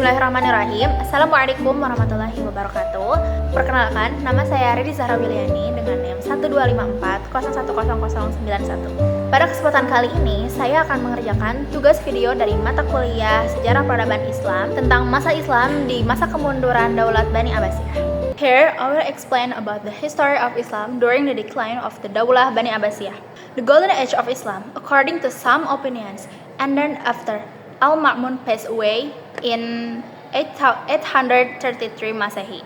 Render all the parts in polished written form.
Bismillahirrahmanirrahim. Assalamualaikum warahmatullahi wabarakatuh. Perkenalkan, nama saya Redi Zahra Wiliani dengan NIM 12540100091. Pada kesempatan kali ini, saya akan mengerjakan tugas video dari mata kuliah Sejarah Peradaban Islam tentang masa Islam di masa kemunduran Daulat Bani Abbasiyah. Here, I will explain about the history of Islam during the decline of the Daulah Bani Abbasiyah. The golden age of Islam, according to some opinions, ended after Al-Ma'mun passed away in 833 Masehi.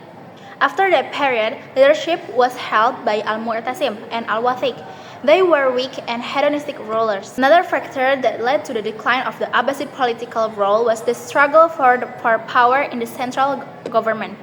After that period, leadership was held by Al-Mu'tasim and Al-Wathiq. They were weak and hedonistic rulers. Another factor that led to the decline of the Abbasid political role was the struggle for power in the central government.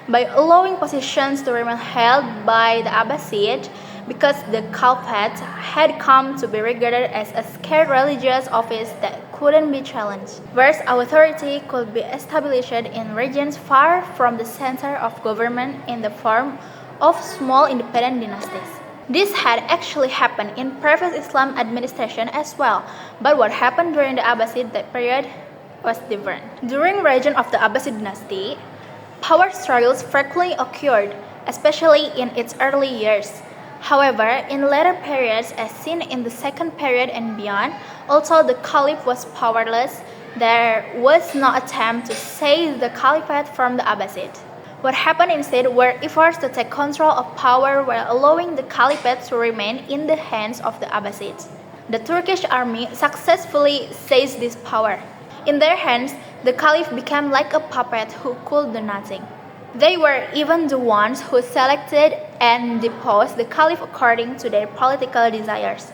By allowing positions to remain held by the Abbasid, because the Caliphate had come to be regarded as a sacred religious office that couldn't be challenged, whereas authority could be established in regions far from the center of government in the form of small independent dynasties. This had actually happened in previous Islam administration as well, but what happened during the Abbasid that period was different. During region of the Abbasid dynasty, power struggles frequently occurred, especially in its early years. However, in later periods, as seen in the second period and beyond, although the Caliph was powerless, there was no attempt to seize the Caliphate from the Abbasid. What happened instead were efforts to take control of power while allowing the Caliphate to remain in the hands of the Abbasids. The Turkish army successfully seized this power. In their hands, the Caliph became like a puppet who could do nothing. They were even the ones who selected and deposed the Caliph according to their political desires.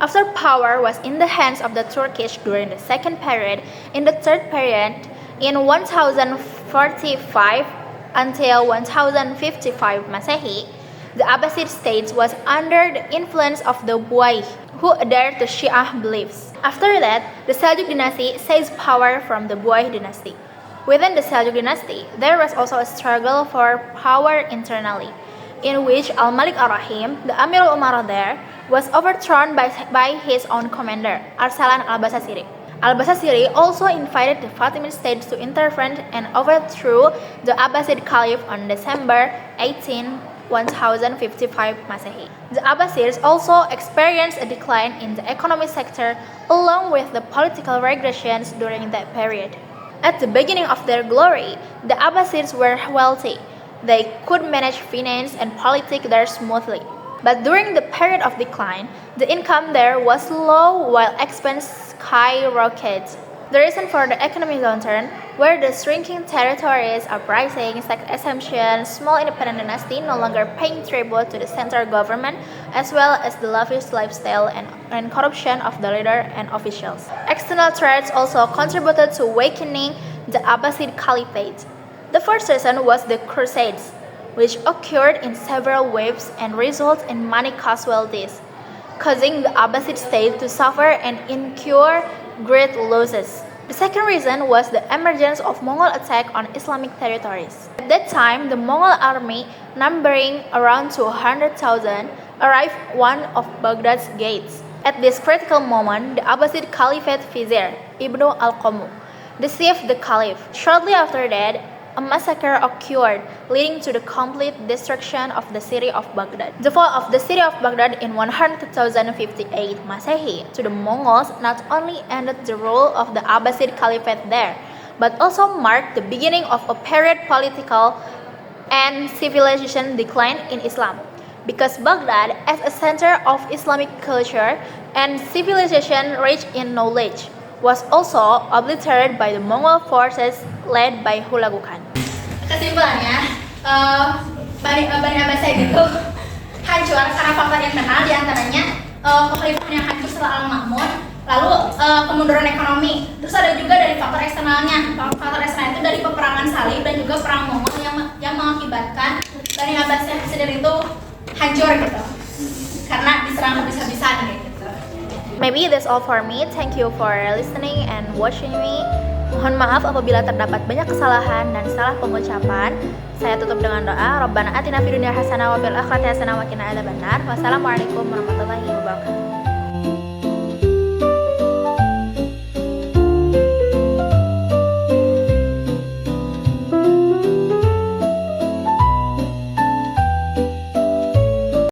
After power was in the hands of the Turkish during the second period, in the third period, in 1045 until 1055 Masehi, the Abbasid state was under the influence of the Buwayh, who adhered to Shia beliefs. After that, the Seljuk dynasty seized power from the Buwayh dynasty. Within the Seljuk dynasty, there was also a struggle for power internally, in which Al-Malik Ar-Rahim, the Amirul Umara there, was overthrown by his own commander, Arsalan al-Basasiri. Al-Basasiri also invited the Fatimid states to intervene and overthrew the Abbasid Caliph on December 18, 1055 Masehi. The Abbasids also experienced a decline in the economic sector along with the political regressions during that period. At the beginning of their glory, the Abbasids were wealthy. They could manage finance and politics there smoothly. But during the period of decline, the income there was low while expenses skyrocketed. The reason for the economic downturn were the shrinking territories, uprisings, tax exemption, small independent dynasty no longer paying tribute to the central government, as well as the lavish lifestyle and corruption of the leader and officials. External threats also contributed to weakening the Abbasid Caliphate. The first reason was the Crusades, which occurred in several waves and resulted in many casualties, causing the Abbasid state to suffer and incur great losses. The second reason was the emergence of Mongol attack on Islamic territories. At that time, the Mongol army, numbering around 200,000, arrived at one of Baghdad's gates. At this critical moment, the Abbasid Caliphate vizier, Ibnu al-Qamu, deceived the caliph. Shortly after that, a massacre occurred, leading to the complete destruction of the city of Baghdad. The fall of the city of Baghdad in 1058 Masehi to the Mongols not only ended the rule of the Abbasid Caliphate there, but also marked the beginning of a period political and civilization decline in Islam. Because Baghdad, as a center of Islamic culture and civilization rich in knowledge, was also obliterated by the Mongol forces led by Hulagu Khan. Kesimpulannya, Bani Abbasiyah itu hancur karena faktor internal, diantaranya kekhalifahan yang hancur setelah Al-Ma'mun, lalu kemunduran ekonomi. Terus ada juga dari faktor eksternalnya. Faktor eksternal itu dari peperangan salib dan juga perang Mongol yang mengakibatkan Bani Abbasiyah sendiri itu hancur gitu, karena diserang habis-habisan gitu. Maybe that's all for me. Thank you for listening and watching me. Mohon maaf apabila terdapat banyak kesalahan dan salah pengucapan. Saya tutup dengan doa. Rabbana atina fid dunya hasanah wa fil akhirati hasanah wa qina adzabannar. Wassalamualaikum warahmatullahi wabarakatuh.